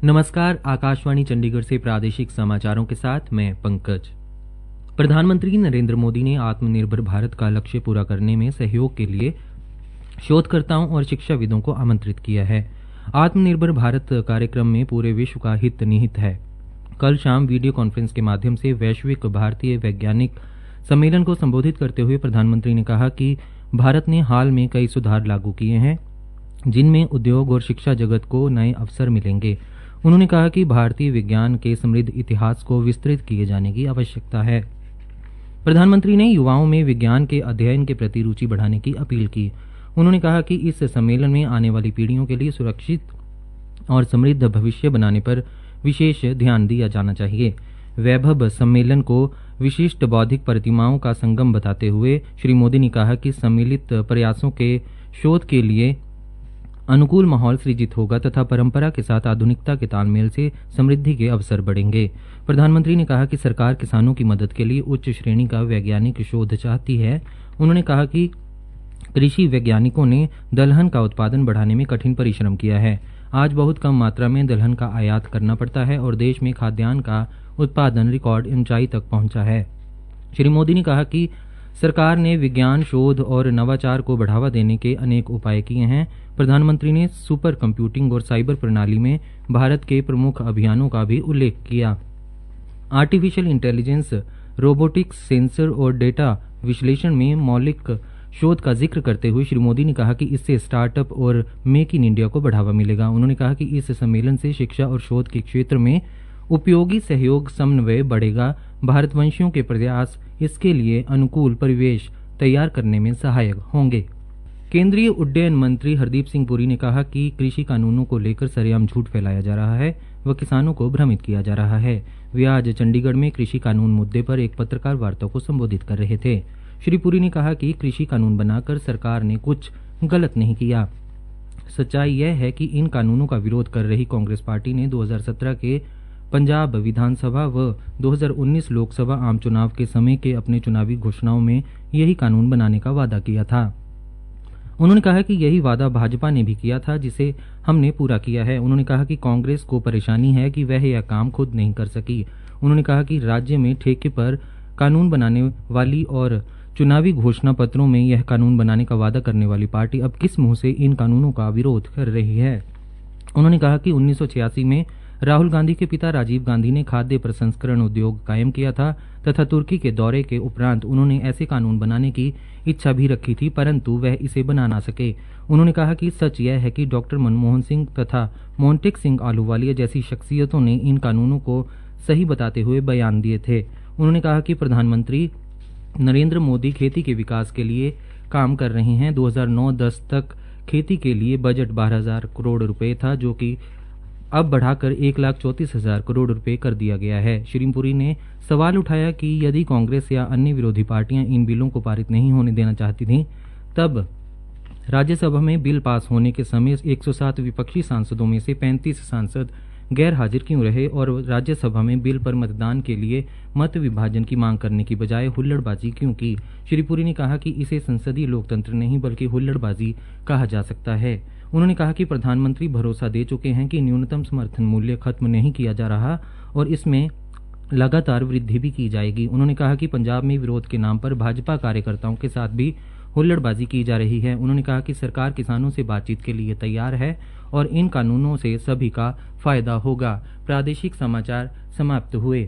नमस्कार, आकाशवाणी चंडीगढ़ से प्रादेशिक समाचारों के साथ मैं पंकज। प्रधानमंत्री नरेंद्र मोदी ने आत्मनिर्भर भारत का लक्ष्य पूरा करने में सहयोग के लिए शोधकर्ताओं और शिक्षाविदों को आमंत्रित किया है। आत्मनिर्भर भारत कार्यक्रम में पूरे विश्व का हित निहित है। कल शाम वीडियो कॉन्फ्रेंस के माध्यम से वैश्विक भारतीय वैज्ञानिक सम्मेलन को संबोधित करते हुए प्रधानमंत्री ने कहा कि भारत ने हाल में कई सुधार लागू किए हैं, जिनमें उद्योग और शिक्षा जगत को नए अवसर मिलेंगे। उन्होंने कहा कि भारतीय विज्ञान के समृद्ध इतिहास को विस्तृत किए जाने की आवश्यकता है। प्रधानमंत्री ने युवाओं में विज्ञान के अध्ययन के प्रति रुचि बढ़ाने की अपील की। उन्होंने कहा कि इस सम्मेलन में आने वाली पीढ़ियों के लिए सुरक्षित और समृद्ध भविष्य बनाने पर विशेष ध्यान दिया जाना चाहिए। वैभव सम्मेलन को विशिष्ट बौद्धिक प्रतिमाओं का संगम बताते हुए श्री मोदी ने कहा कि सम्मिलित प्रयासों के शोध के लिए अनुकूल माहौल सृजित होगा तथा परंपरा के साथ आधुनिकता के तालमेल से समृद्धि के अवसर बढ़ेंगे। प्रधानमंत्री ने कहा कि सरकार किसानों की मदद के लिए उच्च श्रेणी का वैज्ञानिक शोध चाहती है। उन्होंने कहा कि कृषि वैज्ञानिकों ने दलहन का उत्पादन बढ़ाने में कठिन परिश्रम किया है। आज बहुत कम मात्रा में दलहन का आयात करना पड़ता है और देश में खाद्यान्न का उत्पादन रिकॉर्ड ऊंचाई तक पहुंचा है। श्री मोदी ने कहा कि सरकार ने विज्ञान शोध और नवाचार को बढ़ावा देने के अनेक उपाय किए हैं। प्रधानमंत्री ने सुपर कंप्यूटिंग और साइबर प्रणाली में भारत के प्रमुख अभियानों का भी उल्लेख किया। आर्टिफिशियल इंटेलिजेंस, रोबोटिक्स, सेंसर और डेटा विश्लेषण में मौलिक शोध का जिक्र करते हुए श्री मोदी ने कहा कि इससे स्टार्टअप और मेक इन इंडिया को बढ़ावा मिलेगा। उन्होंने कहा कि इस सम्मेलन से शिक्षा और शोध के क्षेत्र में उपयोगी सहयोग समन्वय बढ़ेगा। भारतवंशियों के प्रयास इसके लिए अनुकूल परिवेश तैयार करने में सहायक होंगे। केंद्रीय उड्डयन मंत्री हरदीप सिंह पुरी ने कहा कि कृषि कानूनों को लेकर सरेआम झूठ फैलाया जा रहा है व किसानों को भ्रमित किया जा रहा है। वे आज चंडीगढ़ में कृषि कानून मुद्दे पर एक पत्रकार वार्ता को संबोधित कर रहे थे। श्री पुरी ने कहा कि कृषि कानून बनाकर सरकार ने कुछ गलत नहीं किया। सच्चाई यह है कि इन कानूनों का विरोध कर रही कांग्रेस पार्टी ने 2017 के पंजाब विधानसभा व 2019 लोकसभा आम चुनाव के समय के अपने चुनावी घोषणाओं में यही कानून बनाने का वादा किया था। उन्होंने कहा कि यही वादा भाजपा ने भी किया था, जिसे हमने पूरा किया है। उन्होंने कहा कि कांग्रेस को परेशानी है कि वह यह काम खुद नहीं कर सकी। उन्होंने कहा कि राज्य में ठेके पर कानून बनाने वाली और चुनावी घोषणा पत्रों में यह कानून बनाने का वादा करने वाली पार्टी अब किस मुंह से इन कानूनों का विरोध कर रही है। उन्होंने कहा कि 1986 में राहुल गांधी के पिता राजीव गांधी ने खाद्य प्रसंस्करण उद्योग कायम किया था तथा तुर्की के दौरे के उपरांत उन्होंने ऐसे कानून बनाने की इच्छा भी रखी थी, परंतु वह इसे बना ना सके। उन्होंने कहा कि सच यह है कि डॉक्टर मनमोहन सिंह तथा मोंटेक सिंह आलूवालिया जैसी शख्सियतों ने इन कानूनों को सही बताते हुए बयान दिए थे। उन्होंने कहा कि प्रधानमंत्री नरेंद्र मोदी खेती के विकास के लिए काम कर रहे हैं। 2009-10 तक खेती के लिए बजट 12,000 करोड़ रुपए था, जो कि अब बढ़ाकर 1,34,000 करोड़ रुपए कर दिया गया है। श्री पुरी ने सवाल उठाया कि यदि कांग्रेस या अन्य विरोधी पार्टियां इन बिलों को पारित नहीं होने देना चाहती थीं, तब राज्यसभा में बिल पास होने के समय 107 विपक्षी सांसदों में से 35 सांसद गैर हाजिर क्यों रहे और राज्यसभा में बिल पर मतदान के लिए मत विभाजन की मांग करने की बजाय हुल्लड़बाजी क्यों की। श्री पुरी ने कहा कि इसे संसदीय लोकतंत्र नहीं बल्कि हुल्लड़बाजी कहा जा सकता है। उन्होंने कहा कि प्रधानमंत्री भरोसा दे चुके हैं कि न्यूनतम समर्थन मूल्य खत्म नहीं किया जा रहा और इसमें लगातार वृद्धि भी की जाएगी। उन्होंने कहा कि पंजाब में विरोध के नाम पर भाजपा कार्यकर्ताओं के साथ भी हुल्लड़बाजी की जा रही है। उन्होंने कहा कि सरकार किसानों से बातचीत के लिए तैयार है और इन कानूनों से सभी का फायदा होगा। प्रादेशिक समाचार समाप्त हुए।